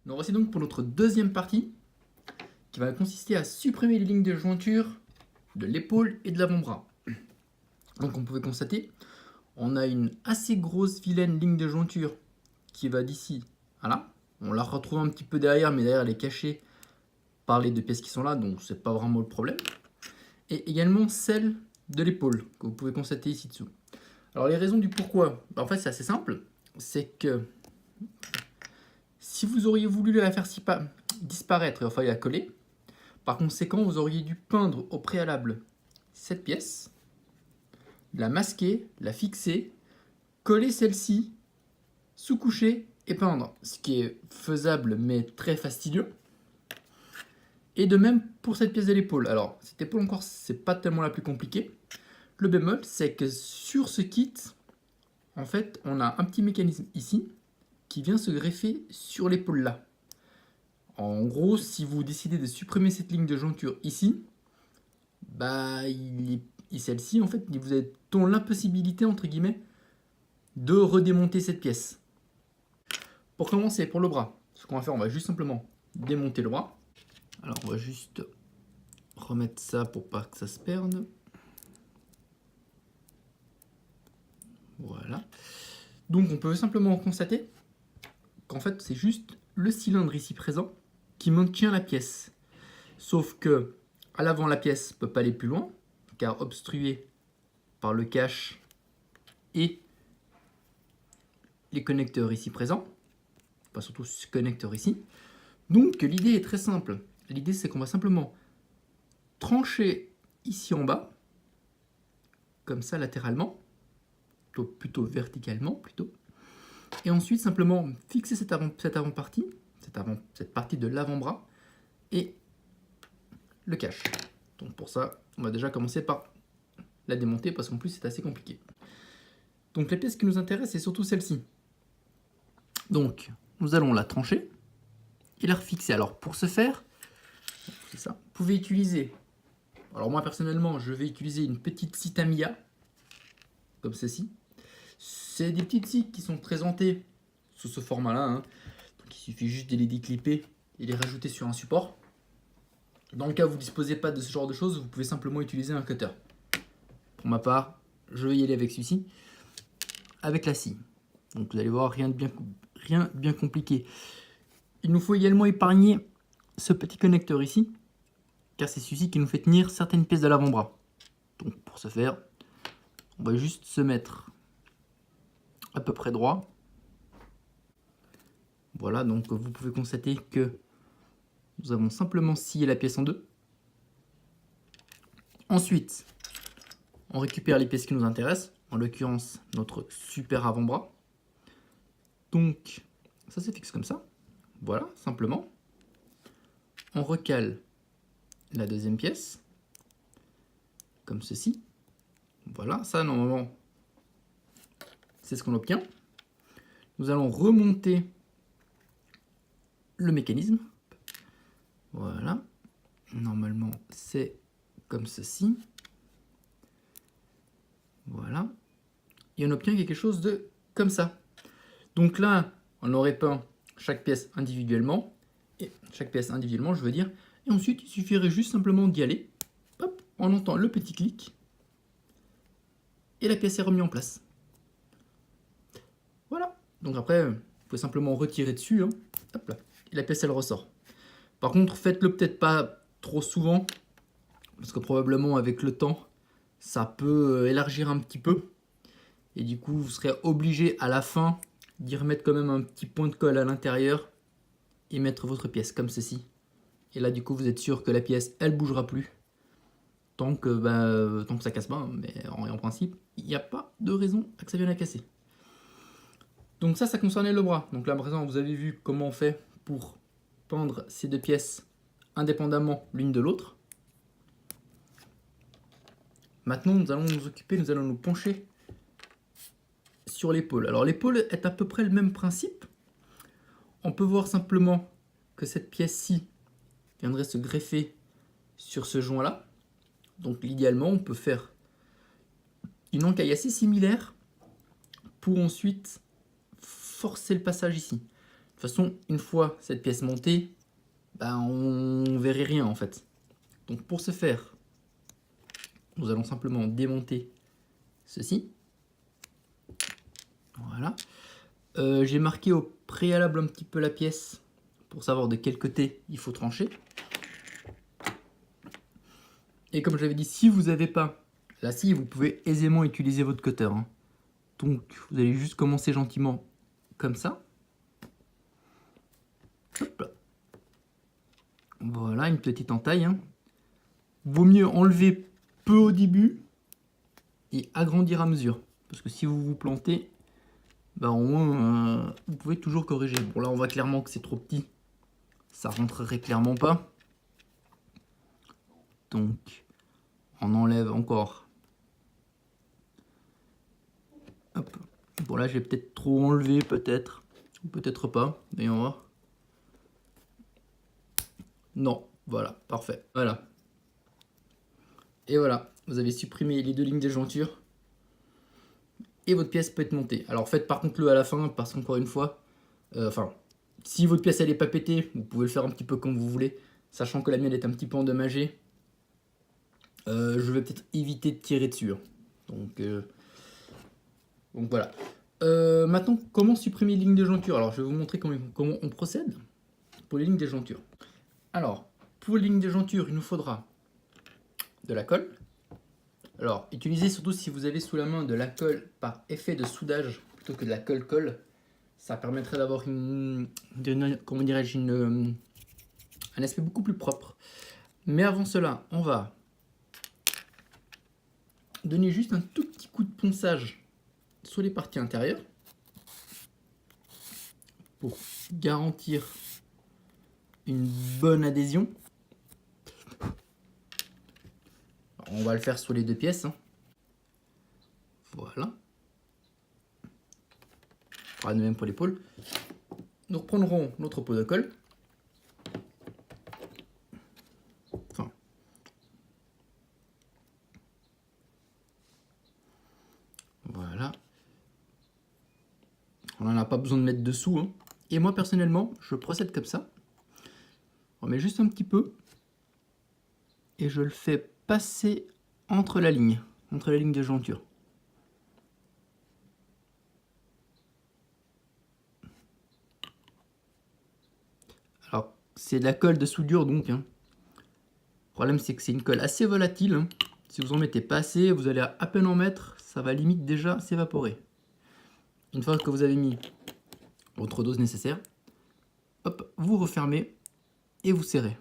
Nous voici donc pour notre deuxième partie qui va consister à supprimer les lignes de jointure de l'épaule et de l'avant-bras. Donc on pouvait constater, on a une assez grosse vilaine ligne de jointure qui va d'ici à là. On la retrouve un petit peu derrière, mais derrière elle est cachée par les deux pièces qui sont là, donc c'est pas vraiment le problème. Et également celle de l'épaule, que vous pouvez constater ici dessous. Alors les raisons du pourquoi, en fait c'est assez simple, c'est que si vous auriez voulu la faire disparaître, il va falloir la coller. Par conséquent, vous auriez dû peindre au préalable cette pièce, la masquer, la fixer, coller celle-ci, sous-coucher et peindre. Ce qui est faisable mais très fastidieux. Et de même pour cette pièce de l'épaule. Alors, cette épaule encore, c'est pas tellement la plus compliquée. Le bémol, c'est que sur ce kit, en fait, on a un petit mécanisme ici qui vient se greffer sur l'épaule là. En gros, si vous décidez de supprimer cette ligne de jointure ici, bah, celle-ci, en fait, vous avez l'impossibilité, entre guillemets, de redémonter cette pièce. Pour commencer, pour le bras, ce qu'on va faire, on va juste simplement démonter le bras. Alors, on va juste remettre ça pour pas que ça se perde. Voilà. Donc, on peut simplement constater qu'en fait, c'est juste le cylindre ici présent qui maintient la pièce. Sauf que à l'avant, la pièce ne peut pas aller plus loin, car obstruée par le cache et les connecteurs ici présents, pas surtout ce connecteur ici. Donc l'idée est très simple. L'idée c'est qu'on va simplement trancher ici en bas, comme ça latéralement, plutôt verticalement plutôt, et ensuite simplement fixer cette avant-partie, cette partie de l'avant-bras et le cache. Donc pour ça, on va déjà commencer par la démonter parce qu'en plus c'est assez compliqué. Donc la pièce qui nous intéresse c'est surtout celle-ci. Donc nous allons la trancher et la refixer. Alors pour ce faire, c'est ça, vous pouvez utiliser, alors moi personnellement je vais utiliser une petite scie Tamiya, comme ceci. C'est des petites scies qui sont présentées sous ce format là, hein. Donc il suffit juste de les déclipper et les rajouter sur un support. Dans le cas où vous ne disposez pas de ce genre de choses, vous pouvez simplement utiliser un cutter. Pour ma part, je vais y aller avec celui-ci, avec la scie. Donc vous allez voir, rien de bien compliqué. Il nous faut également épargner ce petit connecteur ici, car c'est celui-ci qui nous fait tenir certaines pièces de l'avant-bras. Donc pour ce faire, on va juste se mettre à peu près droit. Voilà, donc vous pouvez constater que nous avons simplement scié la pièce en deux. Ensuite, on récupère les pièces qui nous intéressent, en l'occurrence notre super avant-bras. Donc ça se fixe comme ça. Voilà, simplement. On recale la deuxième pièce, comme ceci. Voilà, ça normalement, c'est ce qu'on obtient. Nous allons remonter le mécanisme. Voilà, normalement c'est comme ceci. Voilà, et on obtient quelque chose de comme ça. Donc là, on aurait peint chaque pièce individuellement, et je veux dire, et ensuite il suffirait juste simplement d'y aller. Hop, on entend le petit clic, et la pièce est remise en place. Voilà, donc après, vous pouvez simplement retirer dessus, hein. Hop là, et la pièce elle ressort. Par contre, faites-le peut-être pas trop souvent, parce que probablement avec le temps, ça peut élargir un petit peu. Et du coup, vous serez obligé à la fin d'y remettre quand même un petit point de colle à l'intérieur et mettre votre pièce comme ceci. Et là, du coup, vous êtes sûr que la pièce, elle bougera plus tant que ça casse pas. Mais en principe, il n'y a pas de raison à que ça vienne à casser. Donc ça concernait le bras. Donc là, à présent, vous avez vu comment on fait pour pendre ces deux pièces indépendamment l'une de l'autre. Maintenant, nous allons nous pencher sur l'épaule. Alors l'épaule est à peu près le même principe. On peut voir simplement que cette pièce-ci viendrait se greffer sur ce joint-là. Donc idéalement, on peut faire une encaille assez similaire pour ensuite forcer le passage ici. toute façon, une fois cette pièce montée, ben, on verrait rien en fait. Donc pour ce faire, nous allons simplement démonter ceci. Voilà. J'ai marqué au préalable un petit peu la pièce pour savoir de quel côté il faut trancher. Et comme j'avais dit, si vous n'avez pas la scie, vous pouvez aisément utiliser votre cutter. Hein. Donc vous allez juste commencer gentiment comme ça. Hop là. Voilà, une petite entaille. Hein. Vaut mieux enlever peu au début et agrandir à mesure. Parce que si vous vous plantez, bah au moins vous pouvez toujours corriger. Bon là on voit clairement que c'est trop petit. Ça rentrerait clairement pas. Donc on enlève encore. Hop. Bon là j'ai peut-être trop enlevé peut-être. Ou peut-être pas. Voyons voir. Non, voilà, parfait. Voilà. Et voilà, vous avez supprimé les 2 lignes de jointure. Et votre pièce peut être montée. Alors faites par contre le à la fin, parce qu'encore une fois, si votre pièce elle est pas pétée, vous pouvez le faire un petit peu comme vous voulez, sachant que la mienne est un petit peu endommagée. Je vais peut-être éviter de tirer dessus. Hein. Donc voilà. Maintenant, comment supprimer les lignes de jointure? Alors je vais vous montrer comment on procède pour les lignes de jointure. Alors, pour les lignes de jointure, il nous faudra de la colle. Alors, utilisez surtout si vous avez sous la main de la colle par effet de soudage plutôt que de la colle. Ça permettrait d'avoir un aspect beaucoup plus propre. Mais avant cela, on va donner juste un tout petit coup de ponçage sur les parties intérieures pour garantir une bonne adhésion. Alors, on va le faire sur les 2 pièces. Hein. Voilà. On fera de même pour l'épaule. Nous reprendrons notre pot de colle. Voilà. On n'en a pas besoin de mettre dessous. Hein. Et moi personnellement, je procède comme ça. On met juste un petit peu. Et je le fais passer entre la ligne de jointure. Alors, c'est de la colle de soudure donc. Hein. Le problème, c'est que c'est une colle assez volatile. Hein. Si vous en mettez pas assez, vous allez à peine en mettre, ça va limite déjà s'évaporer. Une fois que vous avez mis votre dose nécessaire, hop, vous refermez et vous serrez.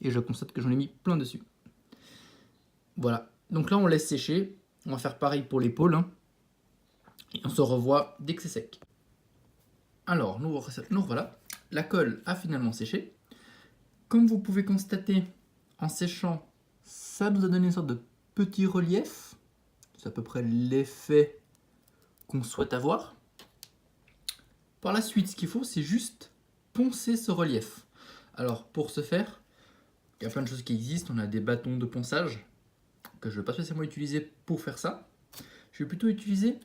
Et je constate que j'en ai mis plein dessus. Voilà. Donc là, on laisse sécher. On va faire pareil pour l'épaule. Hein. Et on se revoit dès que c'est sec. Alors, nous voilà. La colle a finalement séché. Comme vous pouvez constater, en séchant, ça nous a donné une sorte de petit relief. C'est à peu près l'effet qu'on souhaite avoir. Par la suite, ce qu'il faut, c'est juste poncer ce relief. Alors, pour ce faire, il y a plein de choses qui existent. On a des bâtons de ponçage que je ne vais pas spécialement utiliser pour faire ça. Je vais plutôt utiliser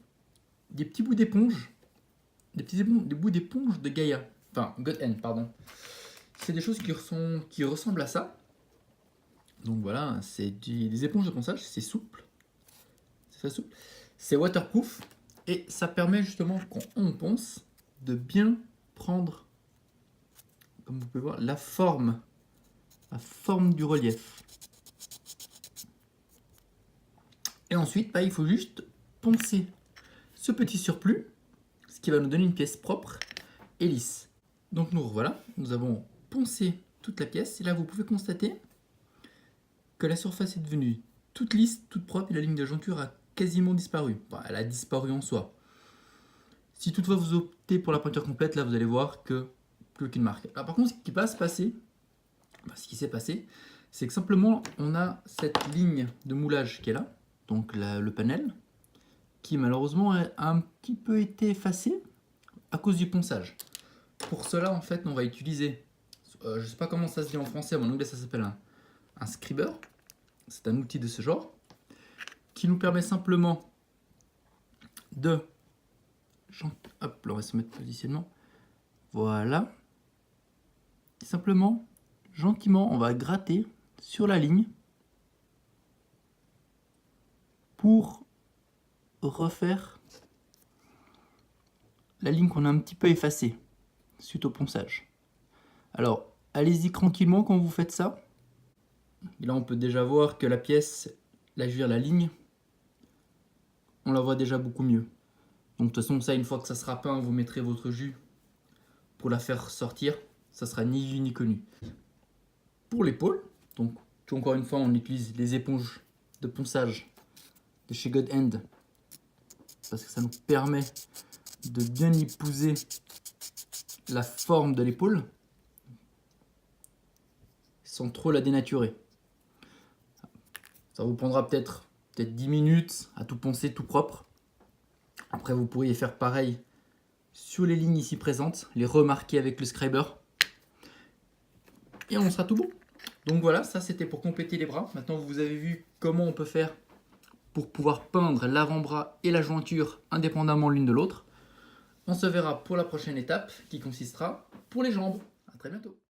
des petits bouts d'éponge, des bouts d'éponge de Gaia. Enfin, God-N, pardon. C'est des choses qui ressemblent à ça. Donc voilà, c'est des éponges de ponçage, c'est souple. C'est très souple. C'est waterproof. Et ça permet justement, quand on ponce, de bien prendre, comme vous pouvez voir, la forme du relief. Et ensuite, il faut juste poncer ce petit surplus, ce qui va nous donner une pièce propre et lisse. Donc nous voilà, nous avons poncé toute la pièce. Et là, vous pouvez constater que la surface est devenue toute lisse, toute propre, et la ligne de jointure a quasiment disparu. Enfin, elle a disparu en soi. Si toutefois vous optez pour la peinture complète, là vous allez voir que plus aucune marque. Alors, par contre, ce qui s'est passé, c'est que simplement on a cette ligne de moulage qui est là, donc le panel, qui malheureusement a un petit peu été effacé à cause du ponçage. Pour cela, en fait, on va utiliser, je ne sais pas comment ça se dit en français, en anglais ça s'appelle un scriber. C'est un outil de ce genre qui nous permet simplement de... Hop, là, on va se mettre positionnement. Voilà. Et simplement, gentiment, on va gratter sur la ligne pour refaire la ligne qu'on a un petit peu effacée suite au ponçage. Alors, allez-y tranquillement quand vous faites ça. Et là, on peut déjà voir que la pièce, la ligne, on la voit déjà beaucoup mieux. Donc de toute façon, ça, une fois que ça sera peint, vous mettrez votre jus pour la faire sortir. Ça sera ni vu ni connu. Pour l'épaule, donc encore une fois, on utilise les éponges de ponçage de chez God Hand parce que ça nous permet de bien épouser la forme de l'épaule sans trop la dénaturer. Ça vous prendra peut-être 10 minutes à tout poncer tout propre. Après, vous pourriez faire pareil sur les lignes ici présentes, les remarquer avec le scriber. Et on sera tout bon. Donc voilà, ça c'était pour compléter les bras. Maintenant, vous avez vu comment on peut faire pour pouvoir peindre l'avant-bras et la jointure indépendamment l'une de l'autre. On se verra pour la prochaine étape qui consistera pour les jambes. À très bientôt.